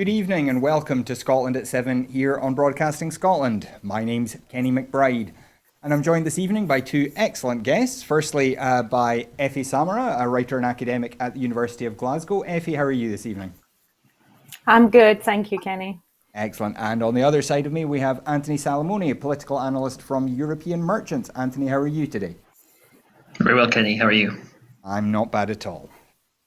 Good evening and welcome to Scotland at 7 here on Broadcasting Scotland. My name's Kenny McBride and I'm joined this evening by two excellent guests. Firstly, by Effie Samara, a writer and academic at the University of Glasgow. Effie, how are you this evening? I'm good, thank you, Kenny. Excellent. And on the other side of me, we have Anthony Salamone, a political analyst from European Merchants. Anthony, how are you today? Very well, Kenny. How are you? I'm not bad at all.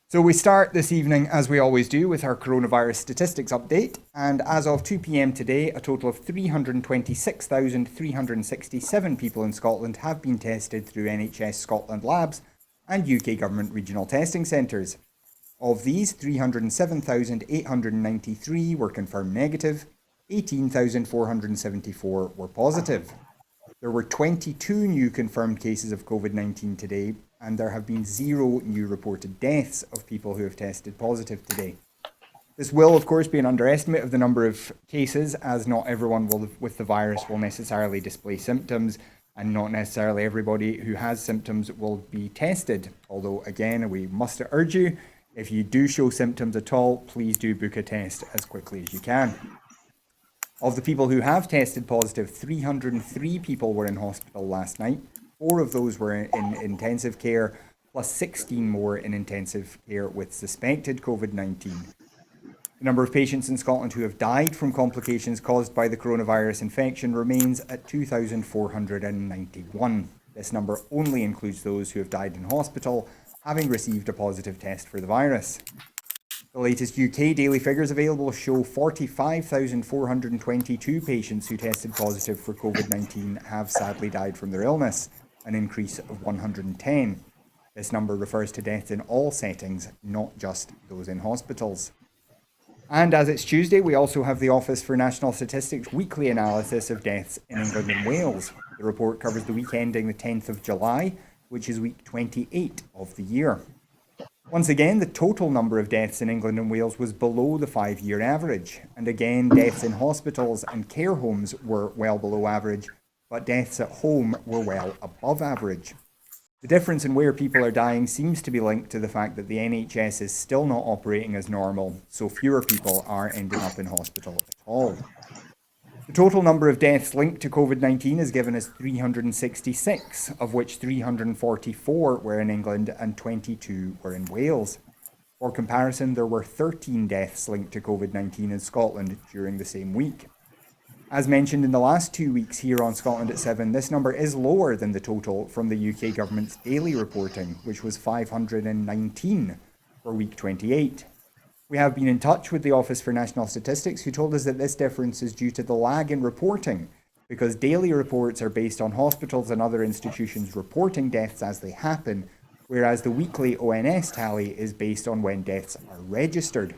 So we start this evening, as we always do, with our coronavirus statistics update. And as of 2 p.m. today, a total of 326,367 people in Scotland have been tested through NHS Scotland labs and UK government regional testing centres. Of these, 307,893 were confirmed negative, 18,474 were positive. There were 22 new confirmed cases of COVID-19 today, and there have been 0 new reported deaths of people who have tested positive today. This will, of course, be an underestimate of the number of cases, as not everyone with the virus will necessarily display symptoms, and not necessarily everybody who has symptoms will be tested. Although, again, we must urge you, if you do show symptoms at all, please do book a test as quickly as you can. Of the people who have tested positive, 303 people were in hospital last night. 4 of those were in intensive care, plus 16 more in intensive care with suspected COVID-19. The number of patients in Scotland who have died from complications caused by the coronavirus infection remains at 2,491. This number only includes those who have died in hospital, having received a positive test for the virus. The latest UK daily figures available show 45,422 patients who tested positive for COVID-19 have sadly died from their illness, an increase of 110. This number refers to deaths in all settings, not just those in hospitals. And as it's Tuesday, we also have the Office for National Statistics weekly analysis of deaths in England and Wales. The report covers the week ending the 10th of July, which is week 28 of the year. Once again, the total number of deaths in England and Wales was below the 5-year average. And again, deaths in hospitals and care homes were well below average, but deaths at home were well above average. The difference in where people are dying seems to be linked to the fact that the NHS is still not operating as normal, so fewer people are ending up in hospital at all. The total number of deaths linked to COVID-19 is given as 366, of which 344 were in England and 22 were in Wales. For comparison, there were 13 deaths linked to COVID-19 in Scotland during the same week. As mentioned in the last 2 weeks here on Scotland at 7, this number is lower than the total from the UK government's daily reporting, which was 519 for week 28. We have been in touch with the Office for National Statistics, who told us that this difference is due to the lag in reporting, because daily reports are based on hospitals and other institutions reporting deaths as they happen, whereas the weekly ONS tally is based on when deaths are registered.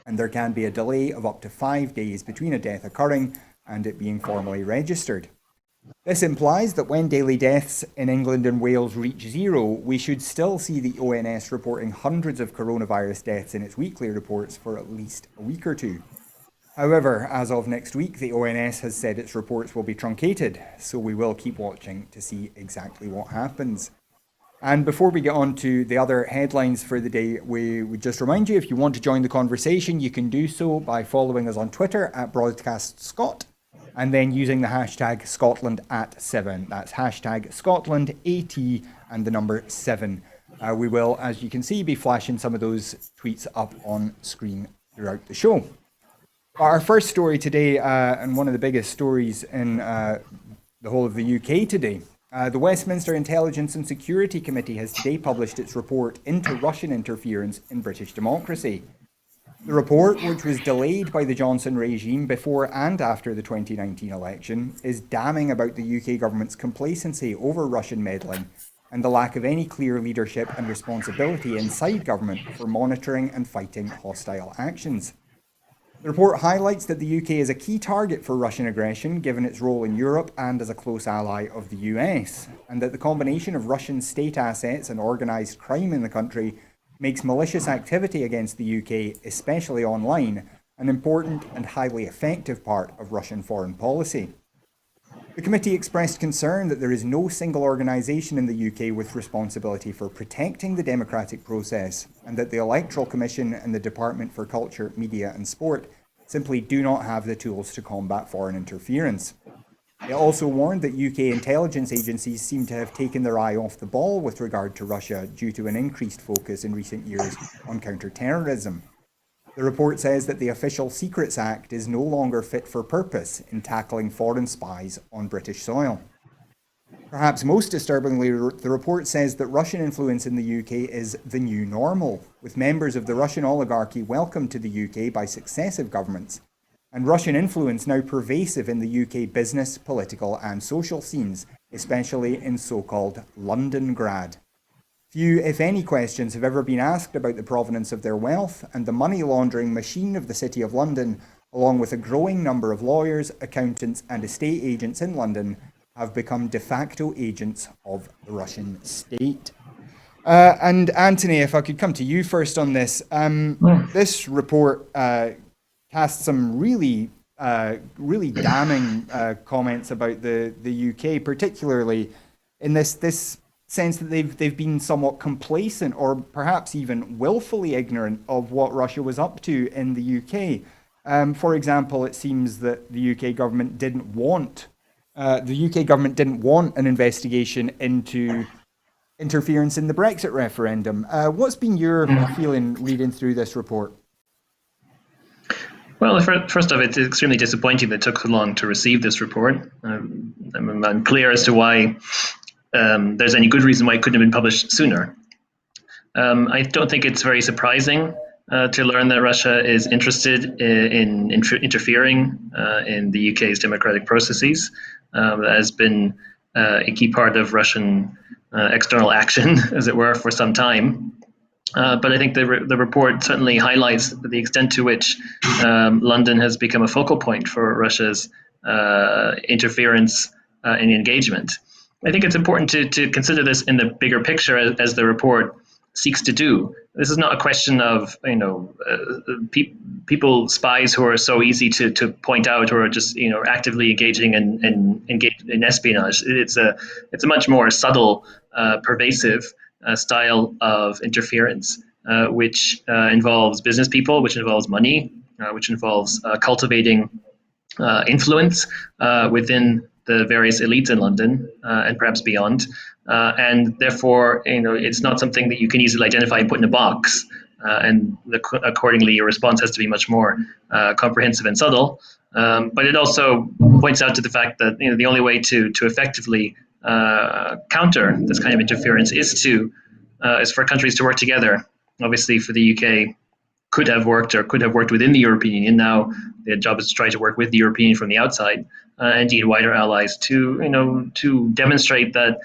And there can be a delay of up to 5 days between a death occurring and it being formally registered. This implies that when daily deaths in England and Wales reach 0, we should still see the ONS reporting hundreds of coronavirus deaths in its weekly reports for at least a week or two. However, as of next week, the ONS has said its reports will be truncated, so we will keep watching to see exactly what happens. And before we get on to the other headlines for the day, we would just remind you, if you want to join the conversation, you can do so by following us on Twitter at BroadcastScot, and then using the hashtag Scotland at 7. That's hashtag Scotland AT and the number 7. We will, as you can see, be flashing some of those tweets up on screen throughout the show. Our first story today, and one of the biggest stories in the whole of the UK today, the Westminster Intelligence and Security Committee has today published its report into Russian interference in British democracy. The report, which was delayed by the Johnson regime before and after the 2019 election, is damning about the UK government's complacency over Russian meddling and the lack of any clear leadership and responsibility inside government for monitoring and fighting hostile actions. The report highlights that the UK is a key target for Russian aggression, given its role in Europe and as a close ally of the US, and that the combination of Russian state assets and organised crime in the country makes malicious activity against the UK, especially online, an important and highly effective part of Russian foreign policy. The committee expressed concern that there is no single organisation in the UK with responsibility for protecting the democratic process, and that the Electoral Commission and the Department for Culture, Media and Sport simply do not have the tools to combat foreign interference. It also warned that UK intelligence agencies seem to have taken their eye off the ball with regard to Russia due to an increased focus in recent years on counter-terrorism. The report says that the Official Secrets Act is no longer fit for purpose in tackling foreign spies on British soil. Perhaps most disturbingly, the report says that Russian influence in the UK is the new normal, with members of the Russian oligarchy welcomed to the UK by successive governments, and Russian influence now pervasive in the UK business, political and social scenes, especially in so-called Londongrad. Few, if any, questions have ever been asked about the provenance of their wealth, and the money laundering machine of the City of London, along with a growing number of lawyers, accountants and estate agents in London, have become de facto agents of the Russian state. And Anthony, if I could come to you first on this. This report casts some really damning comments about the UK, particularly in this sense that they've been somewhat complacent or perhaps even willfully ignorant of what Russia was up to in the UK. For example, it seems that the UK government didn't want an investigation into interference in the Brexit referendum. What's been your feeling reading through this report? Well, first off, it's extremely disappointing that it took so long to receive this report. I'm unclear as to why there's any good reason why it couldn't have been published sooner. I don't think it's very surprising to learn that Russia is interested in interfering in the UK's democratic processes. That has been a key part of Russian external action, as it were, for some time. But I think the report certainly highlights the extent to which London has become a focal point for Russia's interference and engagement. I think it's important to consider this in the bigger picture as the report seeks to do. This is not a question of people, spies who are so easy to point out, or just actively engaging in espionage. It's a much more subtle, pervasive style of interference, which involves business people, which involves money, which involves cultivating influence within the various elites in London and perhaps beyond. And therefore, it's not something that you can easily identify and put in a box. And accordingly, your response has to be much more comprehensive and subtle. But it also points out to the fact that the only way to effectively counter this kind of interference is for countries to work together. Obviously, for the UK, could have worked within the European Union. Now, their job is to try to work with the European Union from the outside, indeed wider allies, to demonstrate that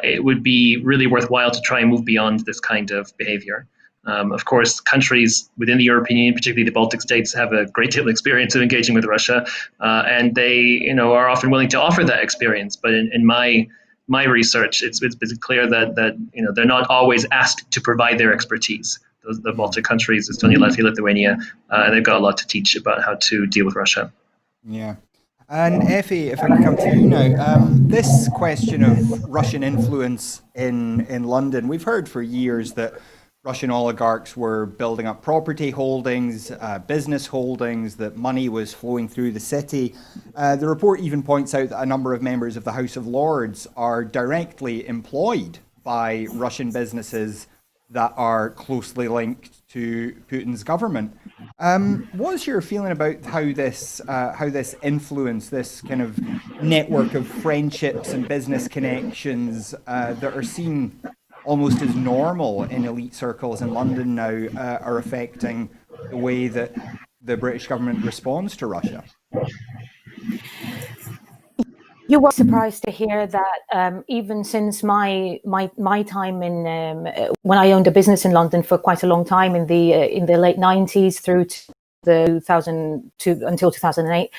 it would be really worthwhile to try and move beyond this kind of behavior. Of course, countries within the European Union, particularly the Baltic states, have a great deal of experience of engaging with Russia, and they are often willing to offer that experience. But in my research, it's been clear that they're not always asked to provide their expertise. The Baltic countries, Estonia, Latvia, Lithuania, they've got a lot to teach about how to deal with Russia. Yeah. And Effie, if I can come to you now, this question of Russian influence in London, we've heard for years that Russian oligarchs were building up property holdings, business holdings, that money was flowing through the city. The report even points out that a number of members of the House of Lords are directly employed by Russian businesses that are closely linked to Putin's government. What's your feeling about how this influence, this kind of network of friendships and business connections that are seen almost as normal in elite circles in London now are affecting the way that the British government responds to Russia? You were surprised to hear that even since my time in when I owned a business in London for quite a long time in the late 90s through to the 2002 until 2008,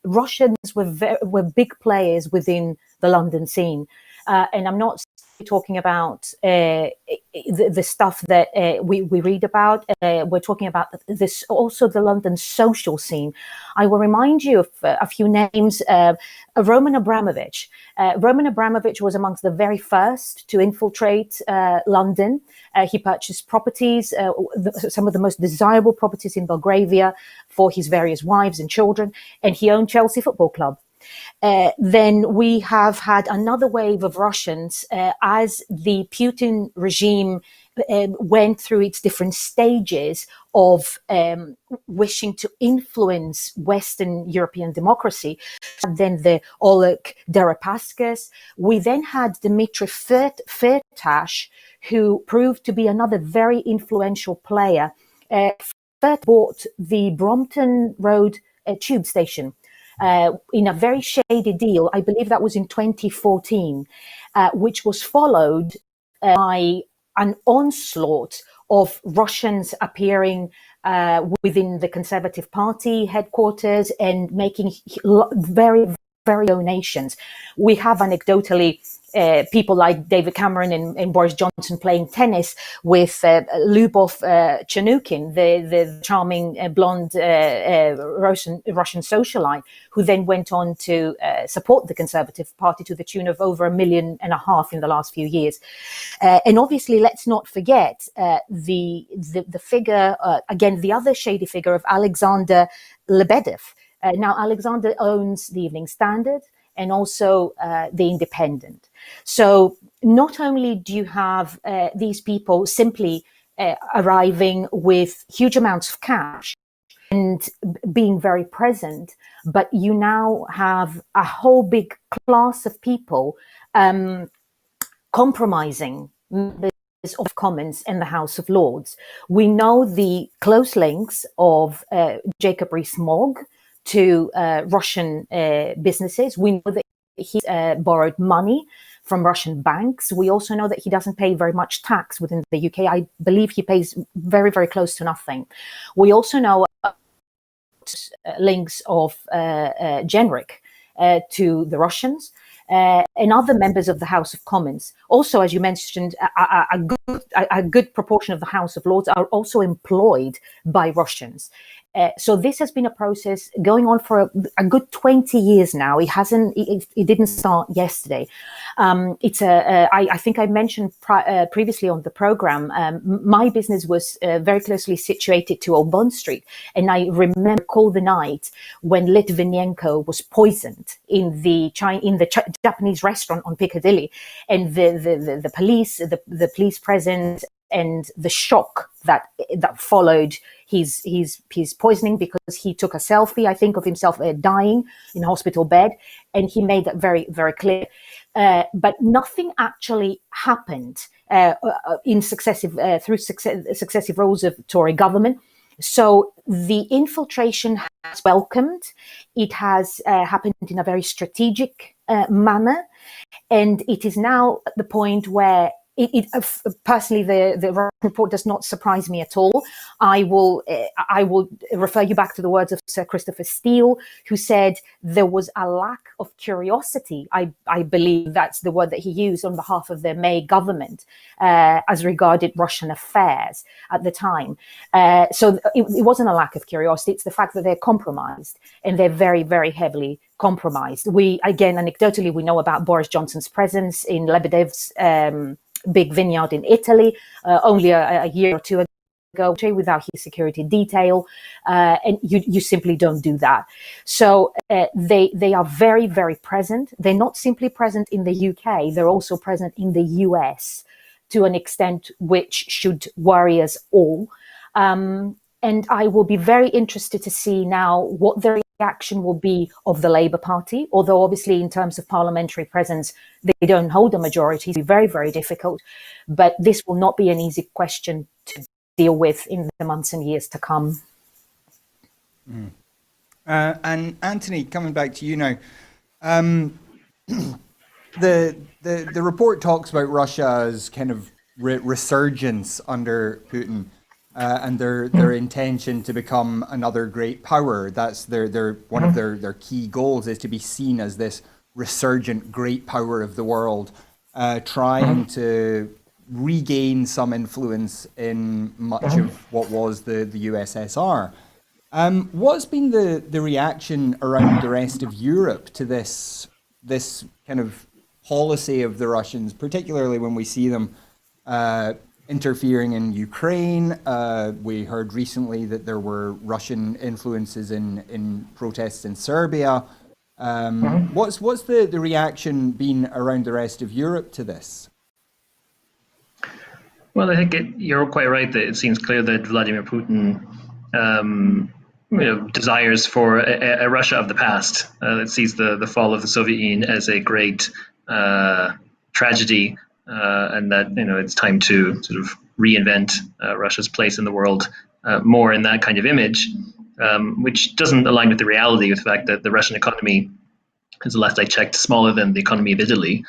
Russians were big players within the London scene, and I'm not talking about the stuff that we read about. We're talking about this, also the London social scene. I will remind you of a few names. Roman Abramovich. Roman Abramovich was amongst the very first to infiltrate London. He purchased properties, some of the most desirable properties in Belgravia for his various wives and children, and he owned Chelsea Football Club. Then we have had another wave of Russians as the Putin regime went through its different stages of wishing to influence Western European democracy. Then the Oleg Deripaskis. We then had Dmitry Firtash, who proved to be another very influential player. First bought the Brompton Road tube station. In a very shady deal, I believe that was in 2014, which was followed by an onslaught of Russians appearing within the Conservative Party headquarters and making very, very donations. We have anecdotally people like David Cameron and Boris Johnson playing tennis with Lyubov Chanukin, the charming blonde Russian socialite, who then went on to support the Conservative Party to the tune of over $1.5 million in the last few years. And obviously, let's not forget the figure, again, the other shady figure of Alexander Lebedev. Now, Alexander owns the Evening Standard and also the Independent. So not only do you have these people simply arriving with huge amounts of cash and being very present, but you now have a whole big class of people compromising members of Commons and the House of Lords. We know the close links of Jacob Rees-Mogg to Russian businesses. We know that he borrowed money from Russian banks. We also know that he doesn't pay very much tax within the UK. I believe he pays very, very close to nothing. We also know links of Genrik to the Russians. And other members of the House of Commons. Also, as you mentioned, a good proportion of the House of Lords are also employed by Russians. So this has been a process going on for a good 20 years now. It didn't start yesterday. I think I mentioned previously on the program, my business was very closely situated to Old Bond Street. And I recall the night when Litvinenko was poisoned in the Japanese restaurant on Piccadilly, and the police presence and the shock that followed his poisoning, because he took a selfie, I think, of himself dying in a hospital bed, and he made that very, very clear. But nothing actually happened in successive roles of Tory government. So the infiltration has welcomed. It has happened in a very strategic manner, and it is now at the point where personally, the report does not surprise me at all. I will refer you back to the words of Sir Christopher Steele, who said there was a lack of curiosity. I believe that's the word that he used on behalf of the May government as regarded Russian affairs at the time. So it wasn't a lack of curiosity. It's the fact that they're compromised, and they're very, very heavily compromised. Anecdotally, we know about Boris Johnson's presence in Lebedev's big vineyard in Italy only a year or two ago, without his security detail, and you simply don't do that. So they are very, very present. They're not simply present in the UK, they're also present in the US to an extent which should worry us all. And I will be very interested to see now what the reaction will be of the Labour Party, although obviously in terms of parliamentary presence, they don't hold a majority. It'll be very, very difficult. But this will not be an easy question to deal with in the months and years to come. And Anthony, coming back to you now, the report talks about Russia's kind of resurgence under Putin. And their intention to become another great power. That's their one of their key goals, is to be seen as this resurgent great power of the world. trying to regain some influence in much of what was the USSR. What's been the reaction around the rest of Europe to this kind of policy of the Russians, particularly when we see them interfering in Ukraine? We heard recently that there were Russian influences in protests in Serbia. What's the reaction been around the rest of Europe to this? Well, I think you're quite right that it seems clear that Vladimir Putin desires for a Russia of the past that sees the fall of the Soviet Union as a great tragedy, and that it's time to sort of reinvent Russia's place in the world more in that kind of image, which doesn't align with the reality of the fact that the Russian economy is, the last I checked, smaller than the economy of Italy.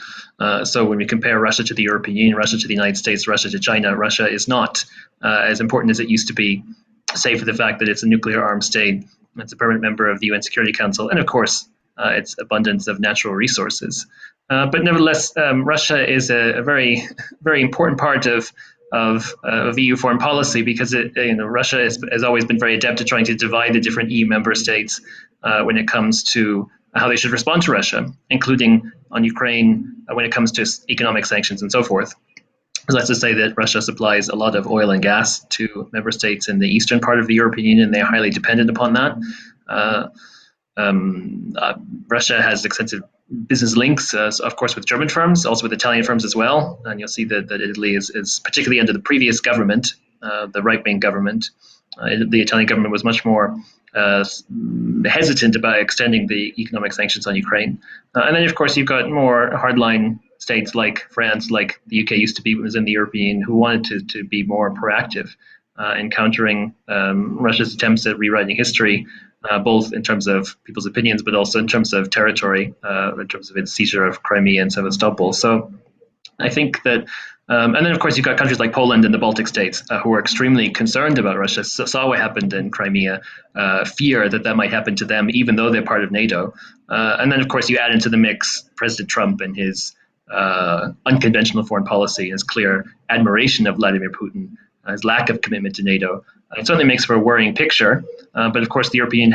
So when we compare Russia to the European Union, Russia to the United States, Russia to China, Russia is not as important as it used to be, save for the fact that it's a nuclear armed state, it's a permanent member of the UN Security Council, and of course, its abundance of natural resources. But nevertheless, Russia is a very, very important part of EU foreign policy, because Russia has always been very adept at trying to divide the different EU member states when it comes to how they should respond to Russia, including on Ukraine when it comes to economic sanctions and so forth. So let's just say that Russia supplies a lot of oil and gas to member states in the eastern part of the European Union. They're highly dependent upon that. Russia has extensive business links, of course, with German firms, also with Italian firms as well. And you'll see that Italy is particularly under the previous government, the right-wing government. The Italian government was much more hesitant about extending the economic sanctions on Ukraine. And then, of course, you've got more hardline states like France, like the UK used to be, was in the European, who wanted to be more proactive in countering Russia's attempts at rewriting history, both in terms of people's opinions, but also in terms of territory, in terms of its seizure of Crimea and Sevastopol. So I think that, and then of course you've got countries like Poland and the Baltic states who are extremely concerned about Russia, saw what happened in Crimea, fear that might happen to them, even though they're part of NATO. And then of course you add into the mix President Trump and his unconventional foreign policy, his clear admiration of Vladimir Putin, his lack of commitment to NATO. It certainly makes for a worrying picture, but of course the European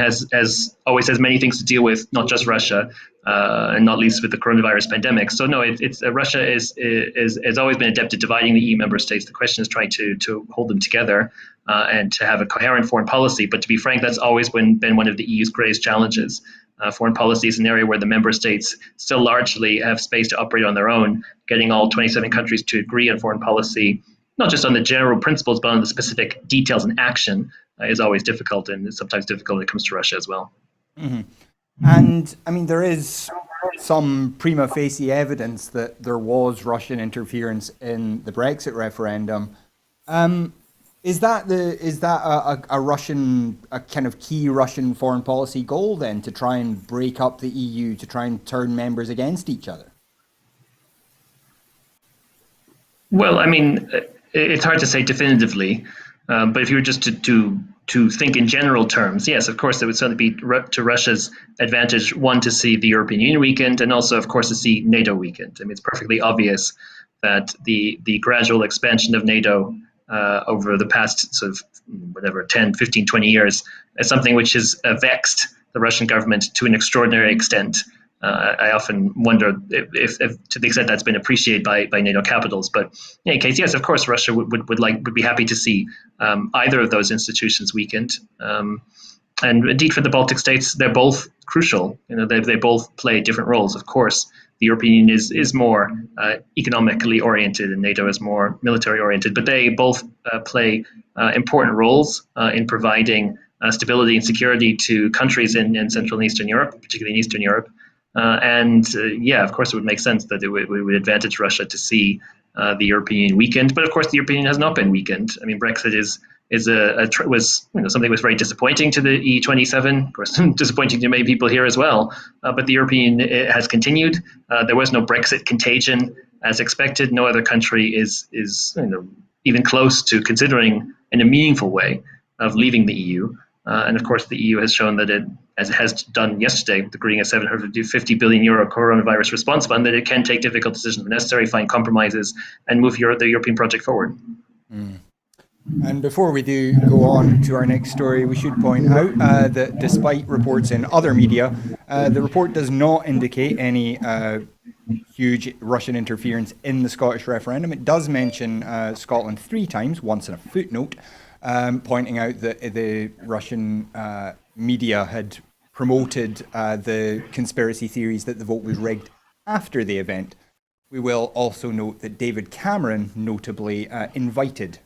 always has many things to deal with, not just Russia, and not least with the coronavirus pandemic. So no, Russia has always been adept at dividing the EU member states. The question is trying to hold them together and to have a coherent foreign policy. But to be frank, that's always been one of the EU's greatest challenges. Foreign policy is an area where the member states still largely have space to operate on their own. Getting all 27 countries to agree on foreign policy, not just on the general principles, but on the specific details and action, is always difficult, and it's sometimes difficult when it comes to Russia as well. Mm-hmm. And I mean, there is some prima facie evidence that there was Russian interference in the Brexit referendum. Is that a kind of key Russian foreign policy goal then, to try and break up the EU, to try and turn members against each other? Well, I mean, it's hard to say definitively, but if you were just to think in general terms, yes, of course, it would certainly be to Russia's advantage, one, to see the European Union weakened, and also, of course, to see NATO weakened. I mean, it's perfectly obvious that the gradual expansion of NATO over the past sort of 10, 15, 20 years is something which has vexed the Russian government to an extraordinary extent. I often wonder if to the extent that's been appreciated by NATO capitals. But in any case, yes, of course, Russia would be happy to see either of those institutions weakened. And indeed, for the Baltic states, they're both crucial. They both play different roles. Of course, the European Union is more economically oriented, and NATO is more military oriented. But they both play important roles in providing stability and security to countries in Central and Eastern Europe, particularly in Eastern Europe. Yeah, of course, it would make sense that it would advantage Russia to see the European Union weakened. But of course, the European Union has not been weakened. I mean, Brexit was something that was very disappointing to the EU27. Of course, disappointing to many people here as well. But the European Union has continued. There was no Brexit contagion as expected. No other country is even close to considering in a meaningful way of leaving the EU. And of course, the EU has shown that it as it has done yesterday, agreeing a 750 billion euro coronavirus response fund, that it can take difficult decisions when necessary, find compromises, and move the European project forward. And before we do go on to our next story, we should point out that despite reports in other media, the report does not indicate any huge Russian interference in the Scottish referendum. It does mention Scotland 3 times, once in a footnote, pointing out that the Russian media had promoted the conspiracy theories that the vote was rigged after the event. We will also note that David Cameron notably invited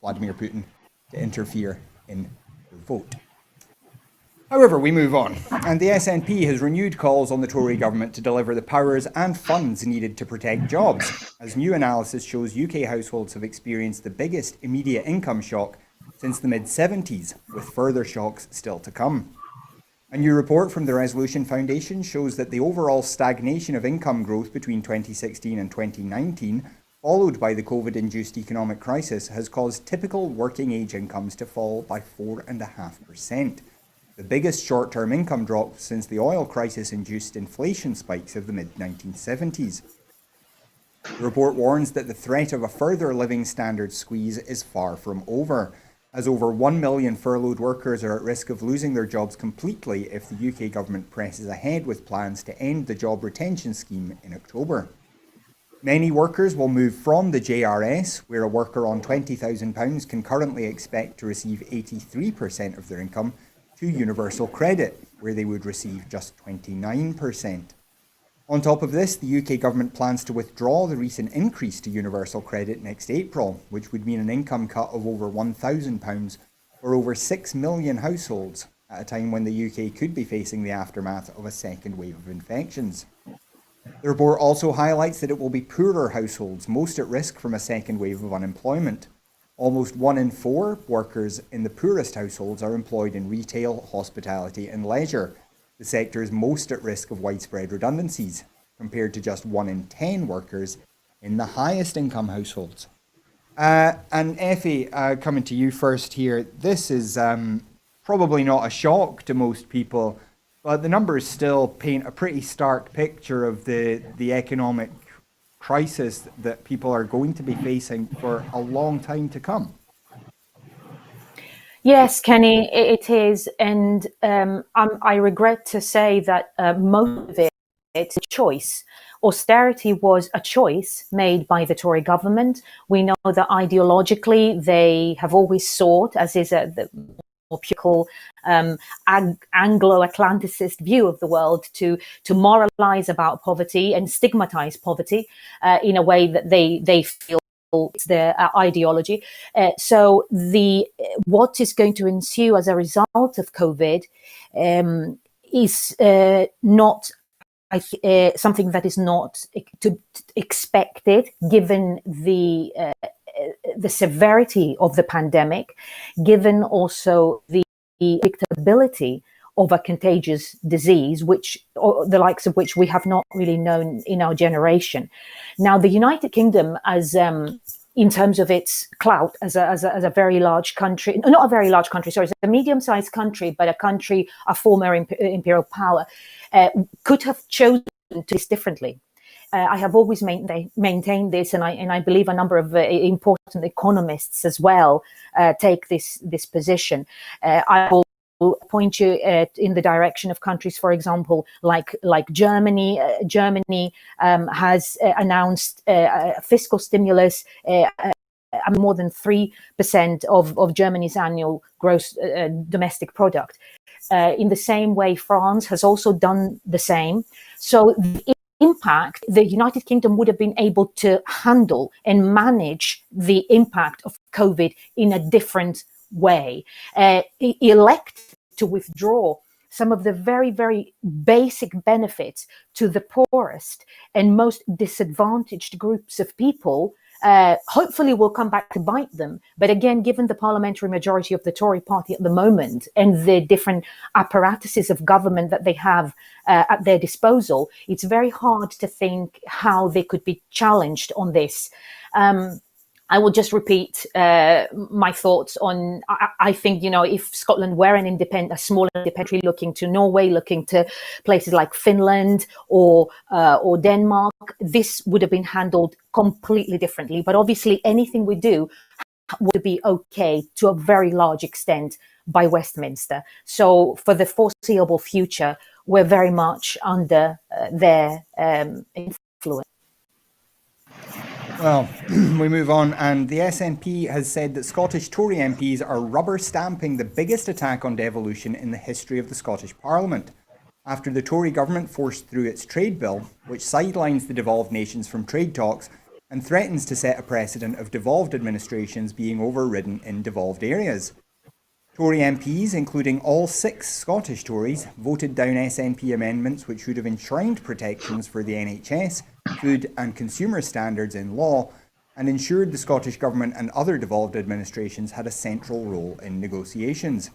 Vladimir Putin to interfere in the vote. However, we move on, and the SNP has renewed calls on the Tory government to deliver the powers and funds needed to protect jobs, as new analysis shows UK households have experienced the biggest immediate income shock since the mid-70s, with further shocks still to come. A new report from the Resolution Foundation shows that the overall stagnation of income growth between 2016 and 2019, followed by the COVID-induced economic crisis, has caused typical working age incomes to fall by 4.5%. The biggest short-term income drop since the oil crisis-induced inflation spikes of the mid-1970s. The report warns that the threat of a further living standards squeeze is far from over, as over 1 million furloughed workers are at risk of losing their jobs completely if the UK government presses ahead with plans to end the job retention scheme in October. Many workers will move from the JRS, where a worker on £20,000 can currently expect to receive 83% of their income, to universal credit, where they would receive just 29%. On top of this, the UK government plans to withdraw the recent increase to universal credit next April, which would mean an income cut of over £1,000 for over 6 million households, at a time when the UK could be facing the aftermath of a second wave of infections. The report also highlights that it will be poorer households most at risk from a second wave of unemployment. Almost 1 in 4 workers in the poorest households are employed in retail, hospitality and leisure, the sectors most at risk of widespread redundancies, compared to just 1 in 10 workers in the highest income households. And Effie, coming to you first here, this is probably not a shock to most people, but the numbers still paint a pretty stark picture of the economic crisis that people are going to be facing for a long time to come. Yes, Kenny, it is. And I regret to say that most of it's a choice. Austerity was a choice made by the Tory government. We know that ideologically they have always sought, as is the more pure Anglo-Atlanticist view of the world, to moralize about poverty and stigmatize poverty in a way that they feel it's their ideology. So what is going to ensue as a result of COVID is not something that is not expected, given the severity of the pandemic, given also the predictability of a contagious disease, the likes of which we have not really known in our generation. Now, the United Kingdom, as in terms of its clout as a very large country, not a very large country, sorry, it's a medium-sized country, but a former imperial power, could have chosen to do this differently. I have always maintained this, and I believe a number of important economists as well take this position. I will point you in the direction of countries, for example, like Germany. Germany has announced fiscal stimulus. More than 3% of Germany's annual gross domestic product. In the same way, France has also done the same. So the impact, the United Kingdom would have been able to handle and manage the impact of COVID in a different way. Elect to withdraw some of the very, very basic benefits to the poorest and most disadvantaged groups of people, hopefully will come back to bite them. But again, given the parliamentary majority of the Tory party at the moment and the different apparatuses of government that they have at their disposal, it's very hard to think how they could be challenged on this. I will just repeat my thoughts on. I think, if Scotland were a small independent country looking to Norway, looking to places like Finland or Denmark, this would have been handled completely differently. But obviously, anything we do would be okay to a very large extent by Westminster. So for the foreseeable future, we're very much under their influence. Well, we move on, and the SNP has said that Scottish Tory MPs are rubber stamping the biggest attack on devolution in the history of the Scottish Parliament, after the Tory government forced through its trade bill, which sidelines the devolved nations from trade talks and threatens to set a precedent of devolved administrations being overridden in devolved areas. Tory MPs, including all 6 Scottish Tories, voted down SNP amendments which would have enshrined protections for the NHS, food and consumer standards in law, and ensured the Scottish Government and other devolved administrations had a central role in negotiations.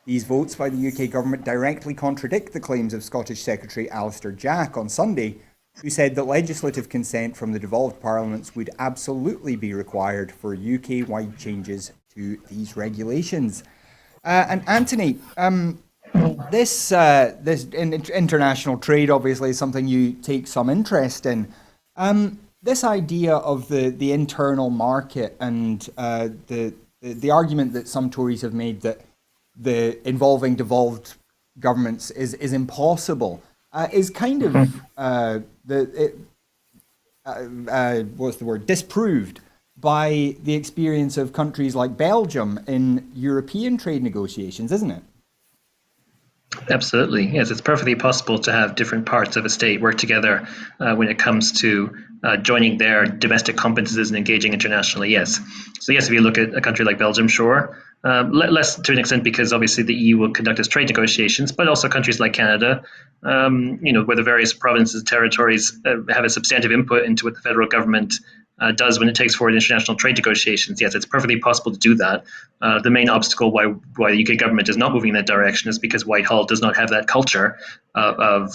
These votes by the UK Government directly contradict the claims of Scottish Secretary Alistair Jack on Sunday, who said that legislative consent from the devolved parliaments would absolutely be required for UK-wide changes to these regulations. And Anthony, this international trade obviously is something you take some interest in. This idea of the internal market and the argument that some Tories have made that the involving devolved governments is impossible is kind of disproved by the experience of countries like Belgium in European trade negotiations, isn't it? Absolutely. Yes, it's perfectly possible to have different parts of a state work together when it comes to joining their domestic competences and engaging internationally. Yes. So yes, if you look at a country like Belgium, sure. Less to an extent because obviously the EU will conduct its trade negotiations, but also countries like Canada, where the various provinces and territories have a substantive input into what the federal government does when it takes forward international trade negotiations. Yes, it's perfectly possible to do that. The main obstacle why the UK government is not moving in that direction is because Whitehall does not have that culture of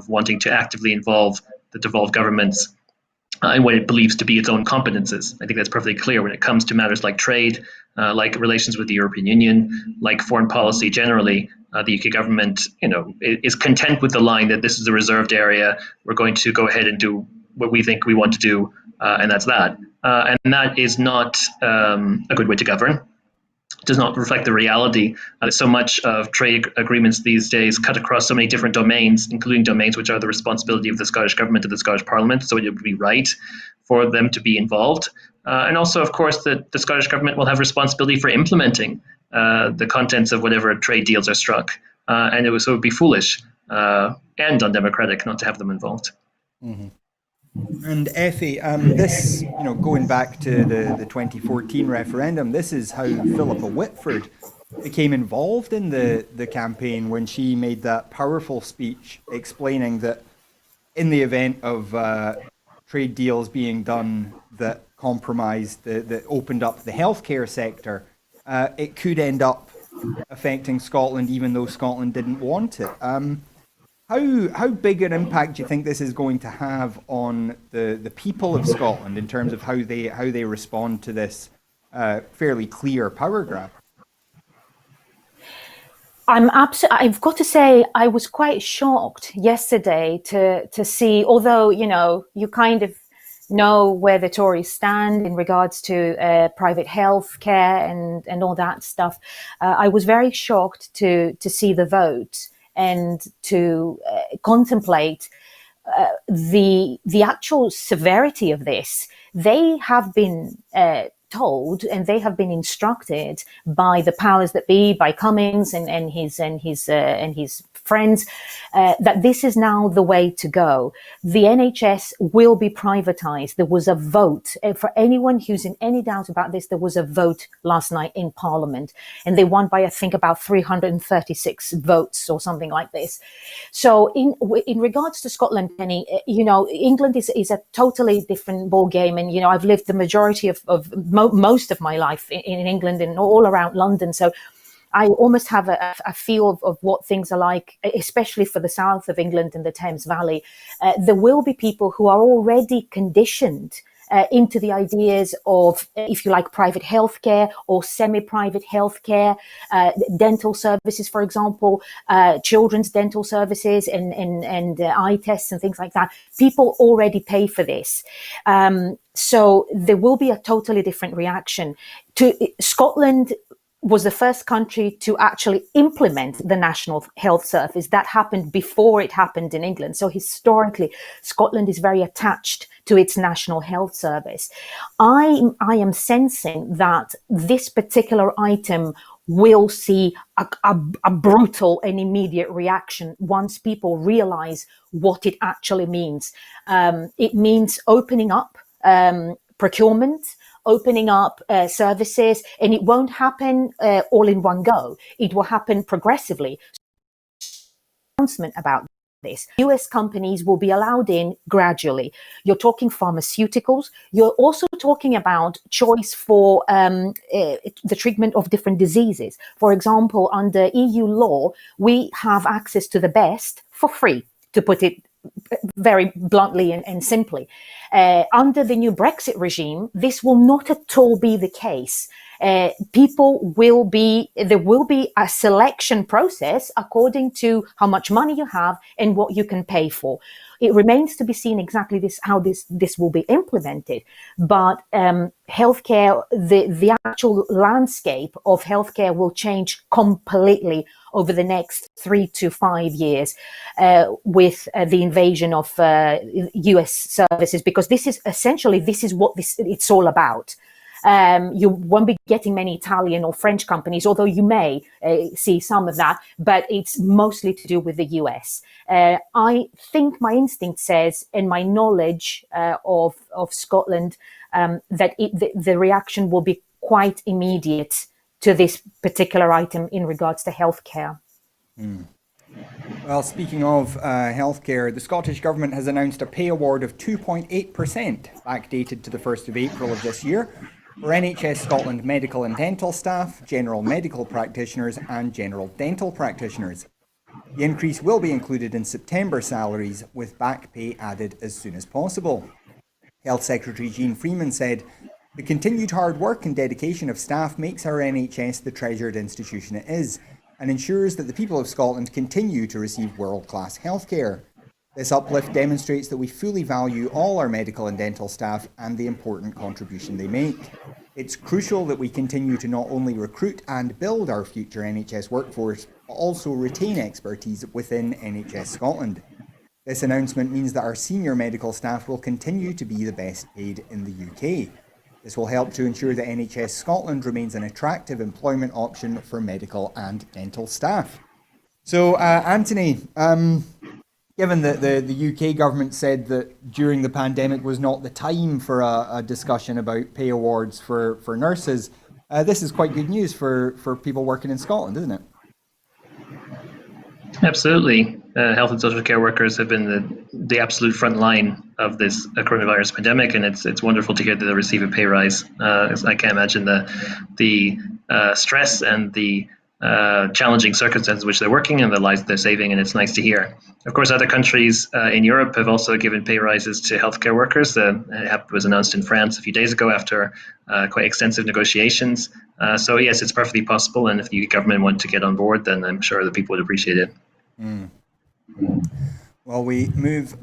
wanting to actively involve the devolved governments in what it believes to be its own competences. I think that's perfectly clear when it comes to matters like trade, like relations with the European Union, like foreign policy generally. The UK government, is content with the line that this is a reserved area. We're going to go ahead and do what we think we want to do, and that's that. And that is not a good way to govern. It does not reflect the reality. So much of trade agreements these days cut across so many different domains, including domains which are the responsibility of the Scottish Government and the Scottish Parliament, so it would be right for them to be involved. And also, of course, that the Scottish Government will have responsibility for implementing the contents of whatever trade deals are struck. And it would be foolish and undemocratic not to have them involved. Mm-hmm. And Effie, this, going back to the 2014 referendum, this is how Philippa Whitford became involved in the campaign when she made that powerful speech explaining that in the event of trade deals being done that compromised, that opened up the healthcare sector, it could end up affecting Scotland even though Scotland didn't want it. How big an impact do you think this is going to have on the people of Scotland in terms of how they respond to this fairly clear power grab? I've got to say, I was quite shocked yesterday to see, although you kind of know where the Tories stand in regards to private health care and all that stuff. I was very shocked to see the vote and to contemplate the actual severity of this. They have been told and they have been instructed by the powers that be, by Cummings and his friends, that this is now the way to go. The NHS will be privatized. There was a vote. For anyone who's in any doubt about this, there was a vote last night in Parliament, and they won by, I think, about 336 votes or something like this. So in regards to Scotland, Penny, England is a totally different ballgame. And, I've lived the majority of most of my life in England and all around London. So I almost have a feel of what things are like, especially for the south of England and the Thames Valley. There will be people who are already conditioned into the ideas of, if you like, private healthcare or semi-private healthcare, dental services, for example, children's dental services and eye tests and things like that. People already pay for this. So there will be a totally different reaction. Scotland was the first country to actually implement the National Health Service. That happened before it happened in England. So historically, Scotland is very attached to its National Health Service. I am sensing that this particular item will see a brutal and immediate reaction once people realize what it actually means. It means opening up procurement, opening up services, and it won't happen all in one go. It will happen progressively. Announcement about this. US companies will be allowed in gradually. You're talking pharmaceuticals. You're also talking about choice for the treatment of different diseases. For example, under EU law, we have access to the best for free, to put it very bluntly and simply. Under the new Brexit regime, this will not at all be the case. There will be a selection process according to how much money you have and what you can pay for. It remains to be seen exactly how this will be implemented. But healthcare, the actual landscape of healthcare will change completely over the next 3 to 5 years with the invasion of US services, because this is what it's all about. You won't be getting many Italian or French companies, although you may see some of that, but it's mostly to do with the US. I think my instinct says, and my knowledge of Scotland, that the reaction will be quite immediate to this particular item in regards to healthcare. Well, speaking of healthcare, the Scottish Government has announced a pay award of 2.8%, backdated to the 1st of April of this year, for NHS Scotland medical and dental staff, general medical practitioners and general dental practitioners. The increase will be included in September salaries, with back pay added as soon as possible. Health Secretary Jean Freeman said, "The continued hard work and dedication of staff makes our NHS the treasured institution it is, and ensures that the people of Scotland continue to receive world-class healthcare. This uplift demonstrates that we fully value all our medical and dental staff and the important contribution they make. It's crucial that we continue to not only recruit and build our future NHS workforce, but also retain expertise within NHS Scotland. This announcement means that our senior medical staff will continue to be the best paid in the UK. This will help to ensure that NHS Scotland remains an attractive employment option for medical and dental staff." So, Anthony, given that the UK government said that during the pandemic was not the time for a discussion about pay awards for nurses, this is quite good news for people working in Scotland, isn't it? Absolutely. Health and social care workers have been the absolute front line of this coronavirus pandemic, and it's wonderful to hear that they'll receive a pay rise. I can't imagine the stress and the challenging circumstances in which they're working and the lives they're saving, and it's nice to hear. Of course, other countries in Europe have also given pay rises to healthcare workers. It was announced in France a few days ago after quite extensive negotiations. So yes, it's perfectly possible, and if the government want to get on board, then I'm sure the people would appreciate it. Well, we move,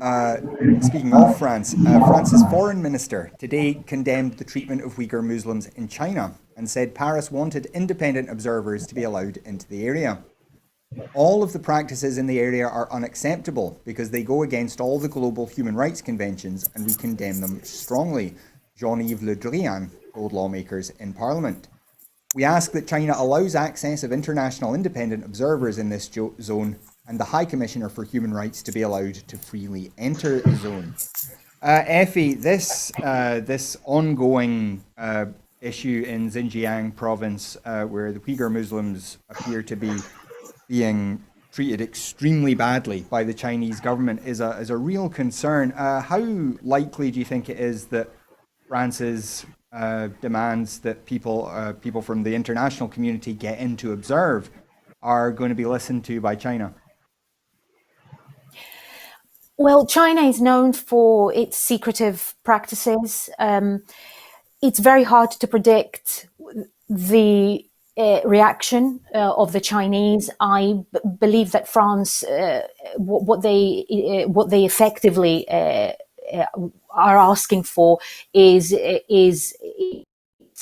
speaking of France, France's foreign minister today condemned the treatment of Uyghur Muslims in China and said Paris wanted independent observers to be allowed into the area. "All of the practices in the area are unacceptable because they go against all the global human rights conventions, and we condemn them strongly," Jean-Yves Le Drian told lawmakers in Parliament. "We ask that China allows access of international independent observers in this zone, and the High Commissioner for Human Rights to be allowed to freely enter the zone." Effie, this ongoing issue in Xinjiang province, where the Uyghur Muslims appear to be being treated extremely badly by the Chinese government, is a real concern. How likely do you think it is that France's demands that people from the international community get in to observe are going to be listened to by China? Well, China is known for its secretive practices. It's very hard to predict the reaction of the Chinese. Believe that France, what they effectively are asking for is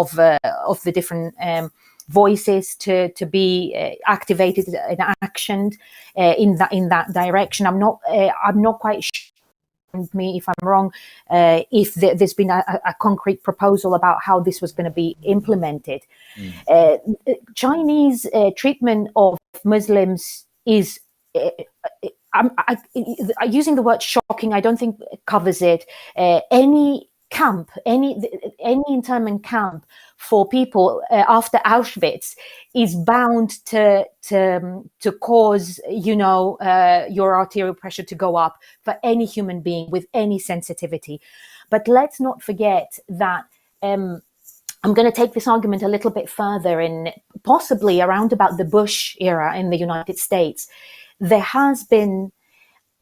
of the different voices to be activated and actioned in that direction. I'm not quite sure. Me if I'm wrong, if there's been a concrete proposal about how this was going to be implemented. Chinese treatment of Muslims is using the word shocking. I don't think it covers it. Any internment camp for people after Auschwitz is bound to cause, your arterial pressure to go up for any human being with any sensitivity. But let's not forget that I'm going to take this argument a little bit further, in possibly around about the Bush era in the United States. There has been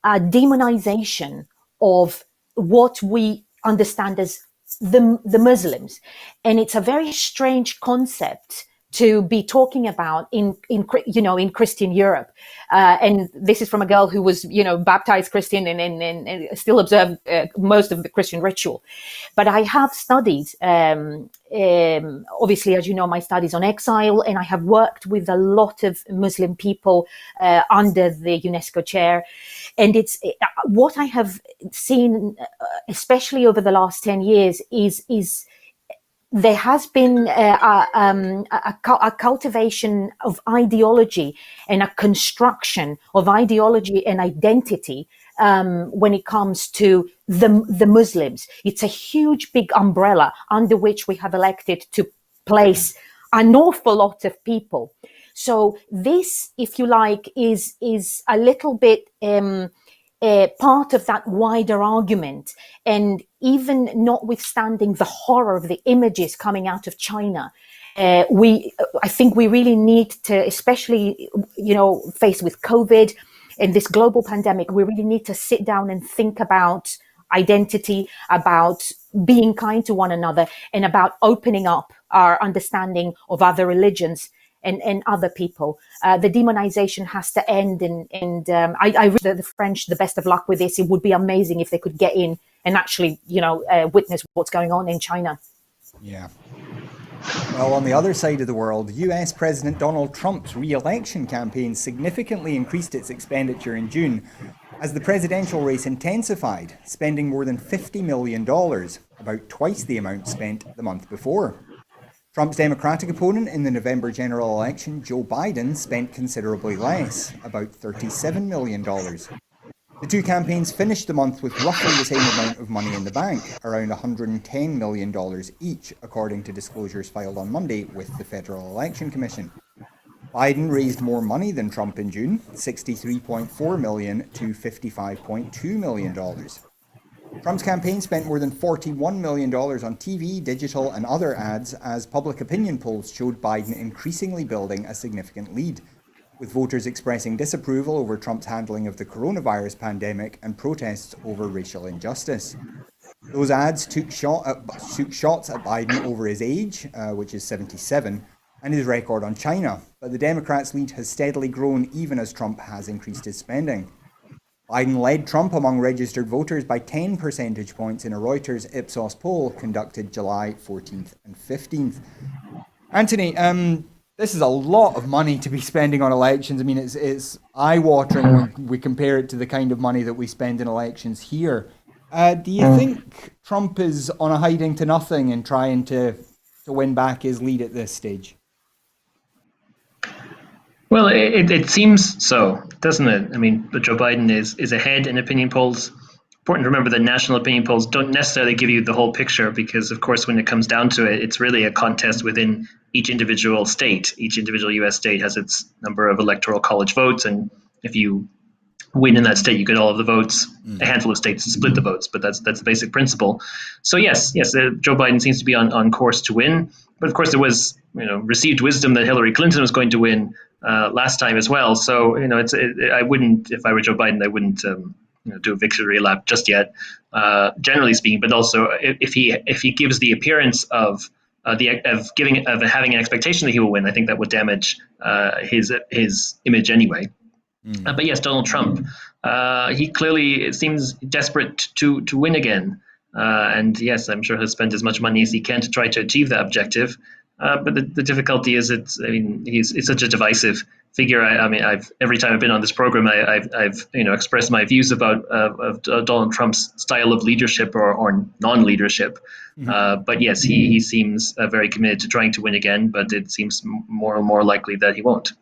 a demonization of what we understand as the Muslims, and it's a very strange concept to be talking about in Christian Europe, and this is from a girl who was baptized Christian and still observed most of the Christian ritual. But I have studied, obviously, as you know, my studies on exile, and I have worked with a lot of Muslim people under the UNESCO chair. And it's what I have seen, especially over the last 10 years, is there has been a cultivation of ideology and a construction of ideology and identity when it comes to the Muslims. It's a huge, big umbrella under which we have elected to place an awful lot of people. So this, if you like, is a little bit part of that wider argument. And even notwithstanding the horror of the images coming out of China, I think we really need to, especially, faced with COVID and this global pandemic, we really need to sit down and think about identity, about being kind to one another, and about opening up our understanding of other religions and other people. The demonization has to end, and I wish the French the best of luck with this. It would be amazing if they could get in and actually, witness what's going on in China. Yeah. Well, on the other side of the world, US President Donald Trump's re-election campaign significantly increased its expenditure in June as the presidential race intensified, spending more than $50 million, about twice the amount spent the month before. Trump's Democratic opponent in the November general election, Joe Biden, spent considerably less, about $37 million. The two campaigns finished the month with roughly the same amount of money in the bank, around $110 million each, according to disclosures filed on Monday with the Federal Election Commission. Biden raised more money than Trump in June, $63.4 million to $55.2 million. Trump's campaign spent more than $41 million on TV, digital, and other ads as public opinion polls showed Biden increasingly building a significant lead, with voters expressing disapproval over Trump's handling of the coronavirus pandemic and protests over racial injustice. Those ads took shots at Biden over his age, which is 77, and his record on China, but the Democrats' lead has steadily grown even as Trump has increased his spending. Biden led Trump among registered voters by 10 percentage points in a Reuters Ipsos poll conducted July 14th and 15th. Anthony, this is a lot of money to be spending on elections. I mean, it's eye-watering when we compare it to the kind of money that we spend in elections here. Do you think Trump is on a hiding to nothing and trying to win back his lead at this stage? Well, it seems so, doesn't it? I mean, Joe Biden is ahead in opinion polls. Important to remember that national opinion polls don't necessarily give you the whole picture because, of course, when it comes down to it, it's really a contest within each individual state. Each individual U.S. state has its number of electoral college votes, and if you win in that state, you get all of the votes. A handful of states split the votes, but that's the basic principle. So yes, Joe Biden seems to be on course to win. But of course, there was received wisdom that Hillary Clinton was going to win last time as well. So I wouldn't, if I were Joe Biden, I wouldn't do a victory lap just yet, generally speaking. But also, if he gives the appearance of having an expectation that he will win, I think that would damage his image anyway. But yes, Donald Trump, he clearly it seems desperate to win again. And yes, I'm sure he'll spend as much money as he can to try to achieve that objective. But the difficulty is, he's such a divisive figure. Every time I've been on this program, I've expressed my views about of Donald Trump's style of leadership or non-leadership. But yes, he seems very committed to trying to win again. But it seems more and more likely that he won't.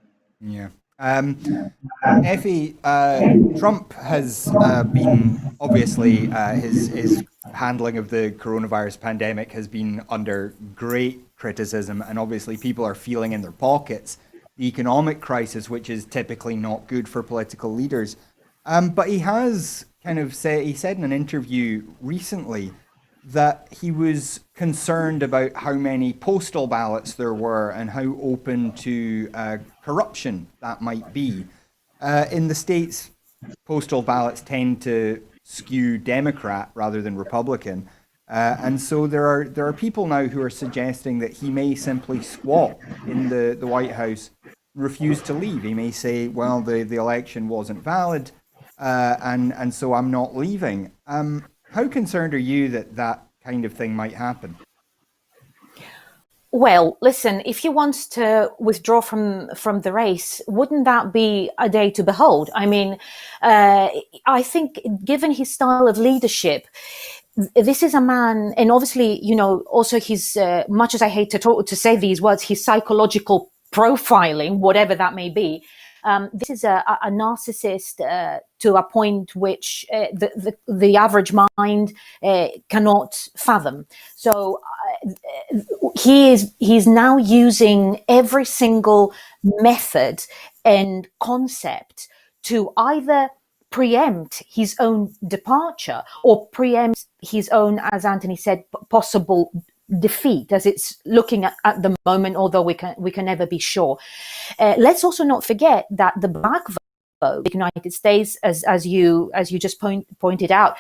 Yeah. Effie, Trump has been obviously his handling of the coronavirus pandemic has been under great criticism, and obviously people are feeling in their pockets the economic crisis, which is typically not good for political leaders. But he has he said in an interview recently that he was concerned about how many postal ballots there were and how open to corruption that might be. In the States, postal ballots tend to skew Democrat rather than Republican. And so there are people now who are suggesting that he may simply squat in the White House, refuse to leave. He may say, well, the election wasn't valid, and so I'm not leaving. How concerned are you that kind of thing might happen? Well, listen, if he wants to withdraw from the race, wouldn't that be a day to behold? I mean, I think given his style of leadership, this is a man, and obviously, also his, much as I hate to say these words, his psychological profiling, whatever that may be, this is a narcissist to a point which the average mind cannot fathom. So he's now using every single method and concept to either preempt his own departure or preempt his own, as Anthony said, possible defeat, as it's looking at the moment, although we can never be sure. Let's also not forget that the black vote in the United States, as you just pointed out,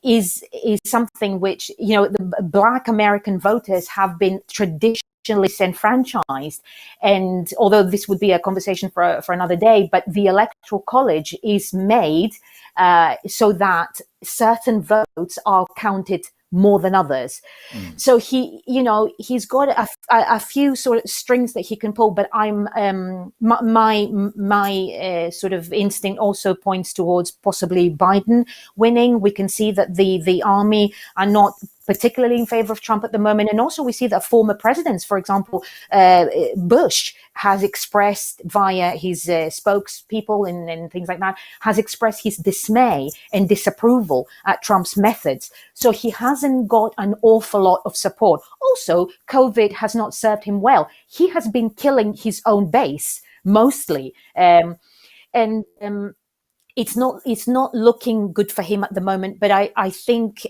is something which, the black American voters have been traditionally disenfranchised. And although this would be a conversation for another day, but the Electoral College is made so that certain votes are counted more than others. So he's got a few sort of strings that he can pull, but my sort of instinct also points towards possibly Biden winning. We can see that the army are not particularly in favor of Trump at the moment. And also we see that former presidents, for example, Bush has expressed via his spokespeople and things like that, has expressed his dismay and disapproval at Trump's methods. So he hasn't got an awful lot of support. Also, COVID has not served him well. He has been killing his own base, mostly. It's not looking good for him at the moment, but I think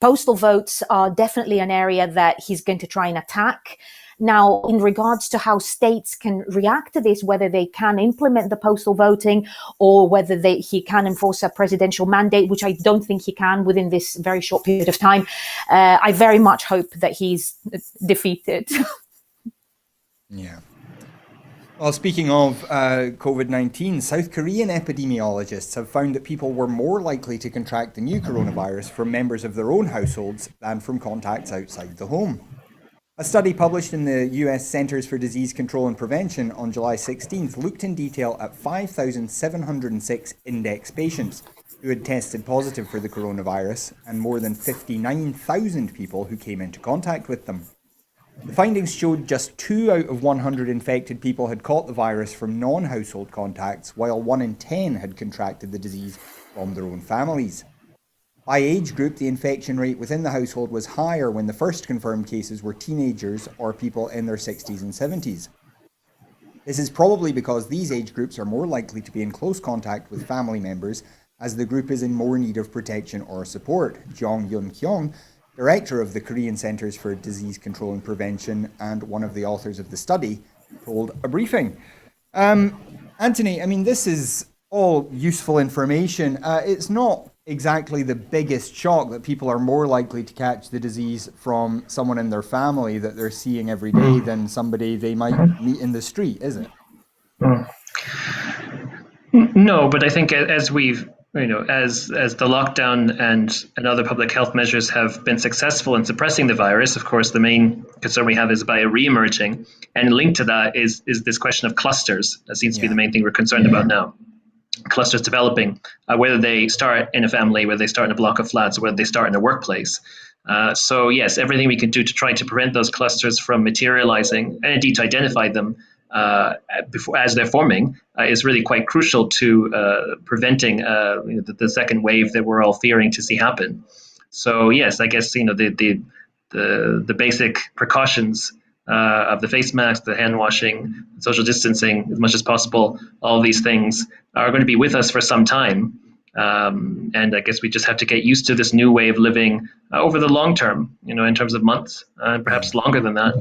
postal votes are definitely an area that he's going to try and attack. Now, in regards to how states can react to this, whether they can implement the postal voting or whether he can enforce a presidential mandate, which I don't think he can within this very short period of time, I very much hope that he's defeated. Yeah. Well, speaking of COVID-19, South Korean epidemiologists have found that people were more likely to contract the new coronavirus from members of their own households than from contacts outside the home. A study published in the US Centers for Disease Control and Prevention on July 16th looked in detail at 5,706 index patients who had tested positive for the coronavirus and more than 59,000 people who came into contact with them. The findings showed just 2 out of 100 infected people had caught the virus from non-household contacts, while 1 in 10 had contracted the disease from their own families. By age group, the infection rate within the household was higher when the first confirmed cases were teenagers or people in their 60s and 70s. This is probably because these age groups are more likely to be in close contact with family members, as the group is in more need of protection or support. Jong Yun-kyung, director of the Korean Centers for Disease Control and Prevention and one of the authors of the study, told a briefing. Anthony, I mean, this is all useful information. It's not exactly the biggest shock that people are more likely to catch the disease from someone in their family that they're seeing every day than somebody they might meet in the street, is it? No, but I think as we've as the lockdown and other public health measures have been successful in suppressing the virus, of course, the main concern we have is by re-emerging, and linked to that is this question of clusters. That seems to be the main thing we're concerned about now. Clusters developing, whether they start in a family, whether they start in a block of flats, or whether they start in a workplace. So yes, everything we can do to try to prevent those clusters from materializing, and indeed to identify them before as they're forming, is really quite crucial to preventing the second wave that we're all fearing to see happen. So yes, I guess the basic precautions of the face mask, the hand washing, social distancing as much as possible, all these things are going to be with us for some time. And I guess we just have to get used to this new way of living over the long term, in terms of months, perhaps longer than that.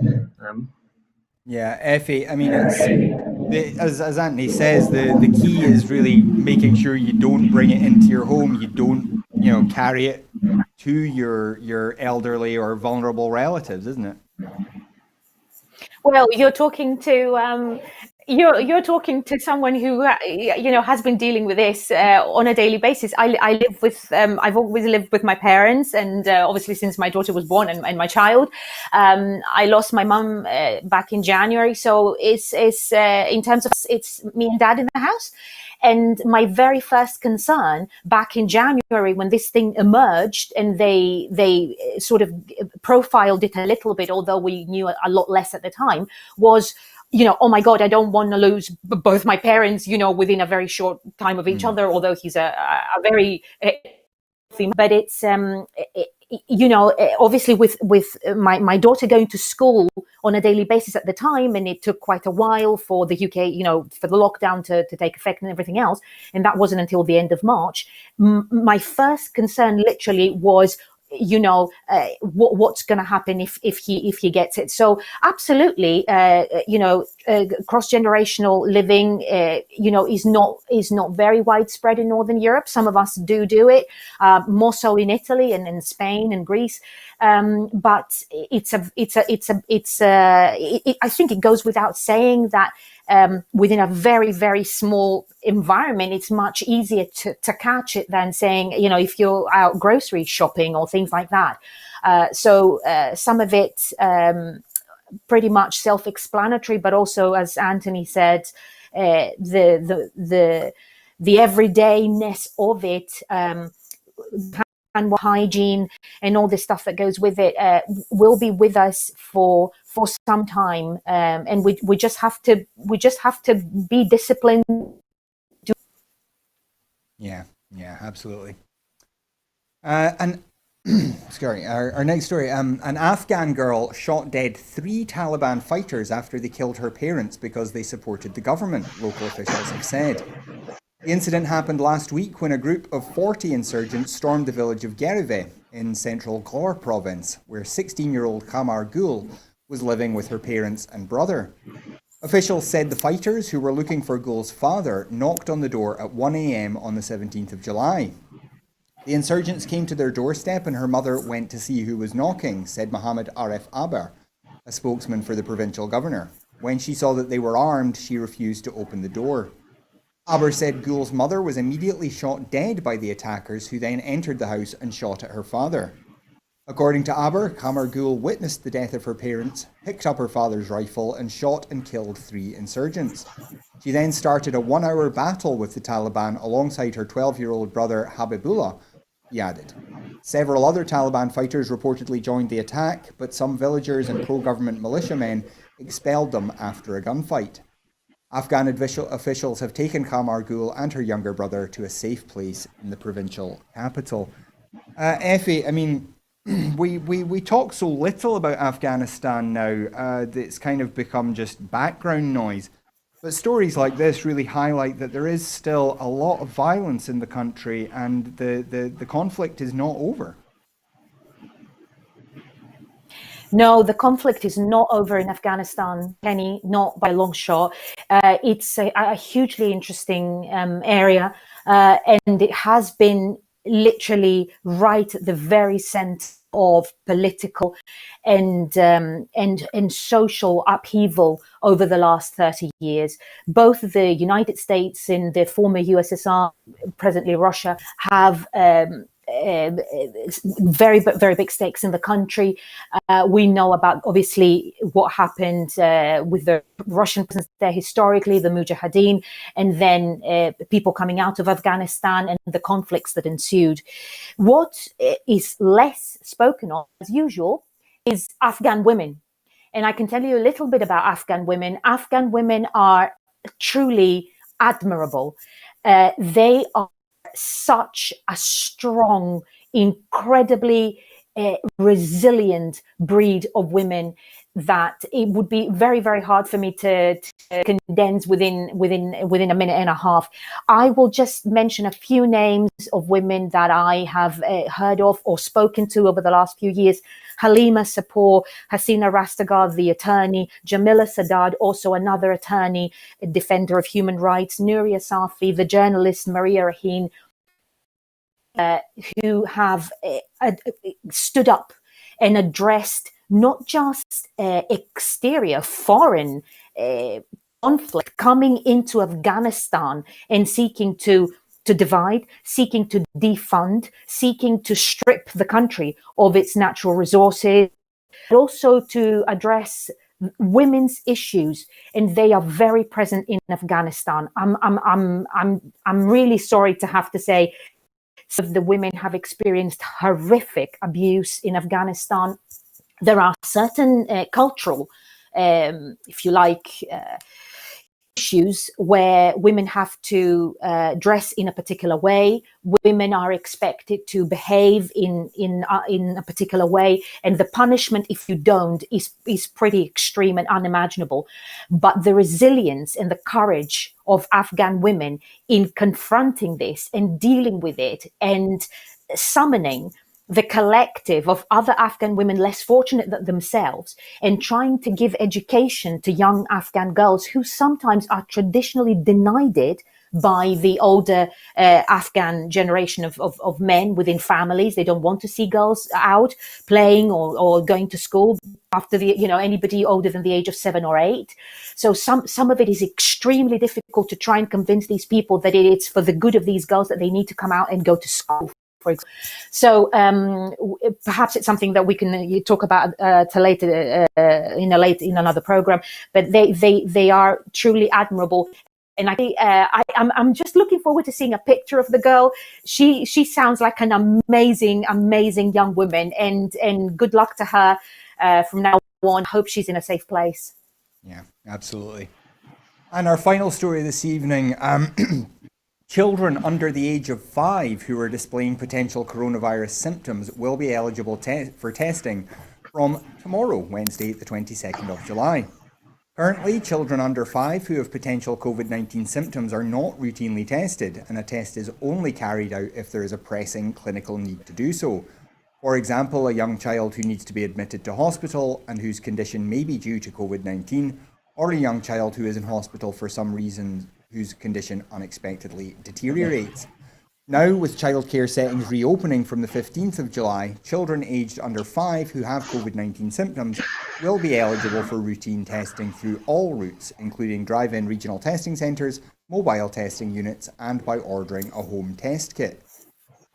Yeah, Effie, I mean, as Anthony says, the key is really making sure you don't bring it into your home, you don't, carry it to your elderly or vulnerable relatives, isn't it? Well, you're talking to you're talking to someone who has been dealing with this on a daily basis. I live with I've always lived with my parents, and obviously since my daughter was born and my child, I lost my mum back in January. So it's in terms of it's me and dad in the house. And my very first concern back in January, when this thing emerged and they sort of profiled it a little bit, although we knew a lot less at the time, was, oh my God, I don't want to lose both my parents, within a very short time of each other, although he's a very, but it's, obviously with my daughter going to school on a daily basis at the time, and it took quite a while for the UK, for the lockdown to take effect and everything else, and that wasn't until the end of March. My first concern literally was, what's going to happen if he gets it. So absolutely, cross-generational living, is not very widespread in Northern Europe. Some of us do it, more so in Italy and in Spain and Greece. But I think it goes without saying that within a very, very small environment, it's much easier to catch it than saying, if you're out grocery shopping or things like that. So some of it pretty much self-explanatory, but also, as Anthony said, the everydayness of it, and hygiene and all this stuff that goes with it will be with us for some time, and we just have to be disciplined. Yeah, absolutely. And sorry, our next story. An Afghan girl shot dead 3 Taliban fighters after they killed her parents because they supported the government, local officials have said. The incident happened last week when a group of 40 insurgents stormed the village of Gereve in central Ghor province, where 16-year-old Kamar Gul was living with her parents and brother. Officials said the fighters, who were looking for Gul's father, knocked on the door at 1 a.m. on the 17th of July. The insurgents came to their doorstep and her mother went to see who was knocking, said Mohammed Arif Aber, a spokesman for the provincial governor. When she saw that they were armed, she refused to open the door. Aber said Gul's mother was immediately shot dead by the attackers, who then entered the house and shot at her father. According to Aber, Kamar Gul witnessed the death of her parents, picked up her father's rifle and shot and killed 3 insurgents. She then started a 1-hour battle with the Taliban alongside her 12-year-old brother Habibullah, he added. Several other Taliban fighters reportedly joined the attack, but some villagers and pro-government militiamen expelled them after a gunfight. Afghan officials have taken Kamar Gul and her younger brother to a safe place in the provincial capital. Effie, I mean, we talk so little about Afghanistan now that it's kind of become just background noise. But stories like this really highlight that there is still a lot of violence in the country, and the conflict is not over. No, the conflict is not over in Afghanistan, Kenny, not by a long shot. It's a hugely interesting area, and it has been literally right at the very center of political and social upheaval over the last 30 years. Both the United States and the former USSR, presently Russia, have very big stakes in the country. We know about obviously what happened with the Russian presence there historically, the Mujahideen, and then people coming out of Afghanistan and the conflicts that ensued. What is less spoken of, as usual, is Afghan women. And I can tell you a little bit about Afghan women. Afghan women are truly admirable. They are such a strong, incredibly resilient breed of women that it would be very hard for me to condense within a minute and a half. I will just mention a few names of women that I have heard of or spoken to over the last few years. Halima Sapor, Hasina Rastagar, the attorney, Jamila Saddad, also another attorney, a defender of human rights, Nuria Safi, the journalist Maria Raheen, who have stood up and addressed not just exterior, foreign conflict coming into Afghanistan and seeking to divide, seeking to defund, seeking to strip the country of its natural resources, but also to address women's issues, and they are very present in Afghanistan. I'm really sorry to have to say, some of the women have experienced horrific abuse in Afghanistan. There are certain cultural, if you like, issues where women have to dress in a particular way. Women are expected to behave in a particular way, and the punishment if you don't is pretty extreme and unimaginable. But the resilience and the courage of Afghan women in confronting this and dealing with it and summoning the collective of other Afghan women less fortunate than themselves and trying to give education to young Afghan girls who sometimes are traditionally denied it by the older Afghan generation of men within families. They don't want to see girls out playing or going to school after anybody older than the age of 7 or 8. So some of it is extremely difficult to try and convince these people that it's for the good of these girls that they need to come out and go to school, for example. So perhaps it's something that we can talk about to later in another program. But they are truly admirable. And I'm just looking forward to seeing a picture of the girl. She sounds like an amazing young woman, and good luck to her from now on. Hope she's in a safe place. Yeah, absolutely. And our final story this evening, children under the age of 5 who are displaying potential coronavirus symptoms will be eligible for testing from tomorrow, Wednesday, the 22nd of July. Currently, children under 5 who have potential COVID-19 symptoms are not routinely tested, and a test is only carried out if there is a pressing clinical need to do so. For example, a young child who needs to be admitted to hospital and whose condition may be due to COVID-19, or a young child who is in hospital for some reason whose condition unexpectedly deteriorates. Now, with childcare settings reopening from the 15th of July, children aged under 5 who have COVID-19 symptoms will be eligible for routine testing through all routes, including drive-in regional testing centres, mobile testing units, and by ordering a home test kit.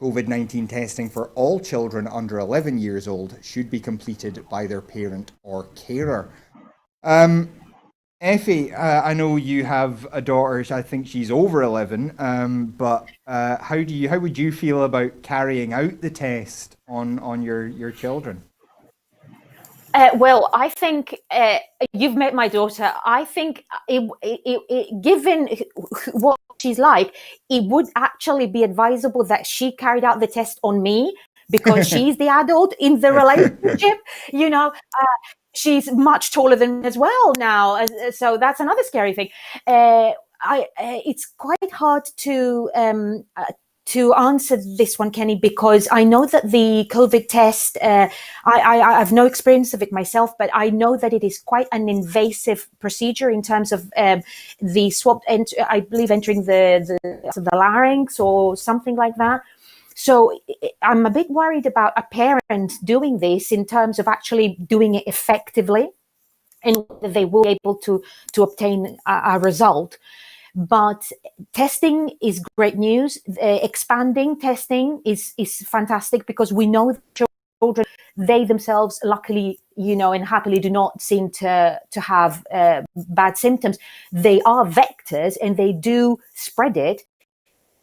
COVID-19 testing for all children under 11 years old should be completed by their parent or carer. Effie, I know you have a daughter. I think she's over 11. But how would you feel about carrying out the test on your children? Well, I think you've met my daughter. I think given what she's like, it would actually be advisable that she carried out the test on me, because she's the adult in the relationship. She's much taller than me as well now, so that's another scary thing. It's quite hard to to answer this one, Kenny, because I know that the COVID test, I have no experience of it myself, but I know that it is quite an invasive procedure in terms of the swab, I believe entering the larynx or something like that. So I'm a bit worried about a parent doing this in terms of actually doing it effectively and whether they will be able to obtain a result. But testing is great news. Expanding testing is fantastic, because we know that children, they themselves, luckily, and happily, do not seem to have bad symptoms. They are vectors and they do spread it.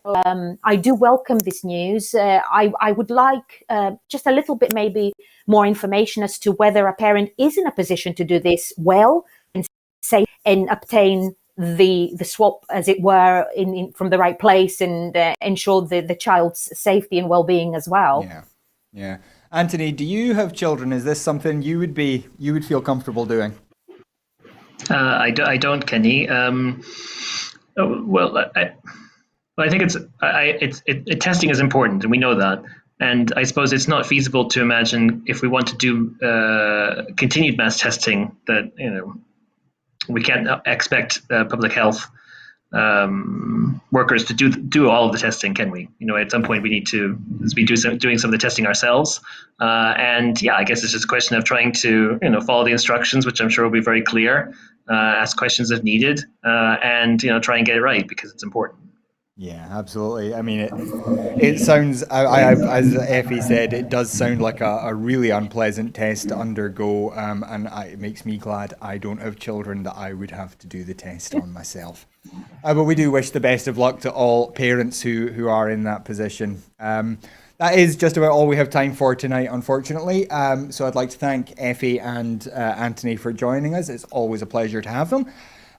I do welcome this news. I would like just a little bit, maybe more information as to whether a parent is in a position to do this well and say and obtain the swab, as it were, from the right place, and ensure the child's safety and well-being as well. Yeah. Anthony, do you have children? Is this something you would feel comfortable doing? I don't, Kenny. I think testing is important, and we know that. And I suppose it's not feasible to imagine, if we want to do continued mass testing, that we can't expect public health workers to do all of the testing, can we? At some point we need to be doing some of the testing ourselves. And I guess it's just a question of trying to follow the instructions, which I'm sure will be very clear. Ask questions if needed, and try and get it right, because it's important. Yeah, absolutely. I mean, it sounds, as Effie said, it does sound like a really unpleasant test to undergo, and it makes me glad I don't have children that I would have to do the test on myself. But we do wish the best of luck to all parents who are in that position. That is just about all we have time for tonight, unfortunately. So I'd like to thank Effie and Anthony for joining us. It's always a pleasure to have them.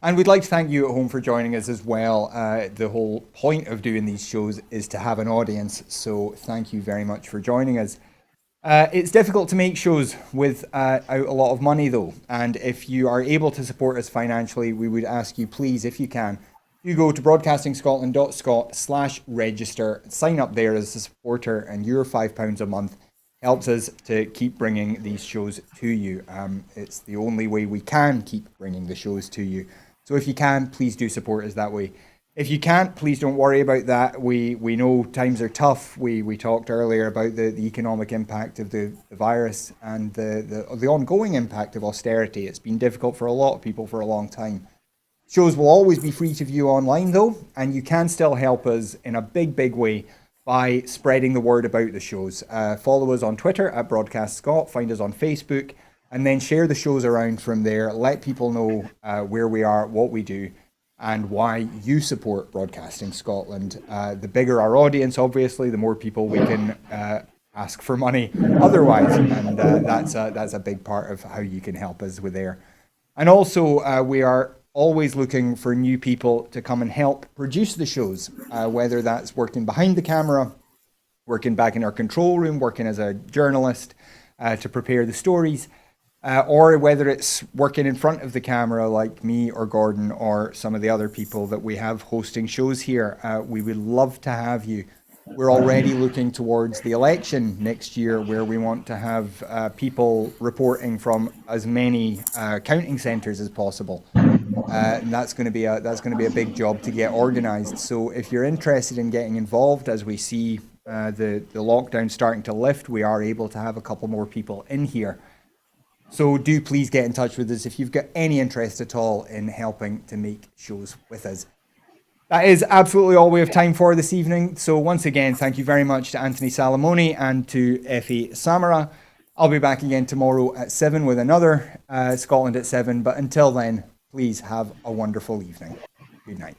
And we'd like to thank you at home for joining us as well. The whole point of doing these shows is to have an audience. So thank you very much for joining us. It's difficult to make shows without a lot of money, though. And if you are able to support us financially, we would ask you, please, if you can, you go to broadcastingscotland.scot/register, sign up there as a supporter, and your £5 a month helps us to keep bringing these shows to you. It's the only way we can keep bringing the shows to you. So if you can, please do support us that way. If you can't, please don't worry about that. We know times are tough. We talked earlier about the economic impact of the virus and the ongoing impact of austerity. It's been difficult for a lot of people for a long time. Shows will always be free to view online, though, and you can still help us in a big way by spreading the word about the shows. Follow us on Twitter at Broadcast Scot, find us on Facebook, and then share the shows around from there. Let people know where we are, what we do, and why you support Broadcasting Scotland. The bigger our audience, obviously, the more people we can ask for money otherwise, and that's a big part of how you can help us with there. And also, we are always looking for new people to come and help produce the shows, whether that's working behind the camera, working back in our control room, working as a journalist to prepare the stories, or whether it's working in front of the camera like me or Gordon or some of the other people that we have hosting shows here. We would love to have you. We're already looking towards the election next year, where we want to have people reporting from as many counting centres as possible. And that's going to be a big job to get organised. So if you're interested in getting involved, as we see the lockdown starting to lift, we are able to have a couple more people in here. So do please get in touch with us if you've got any interest at all in helping to make shows with us. That is absolutely all we have time for this evening. So once again, thank you very much to Anthony Salamoni and to Effie Samara. I'll be back again tomorrow at 7 with another Scotland at 7. But until then, please have a wonderful evening. Good night.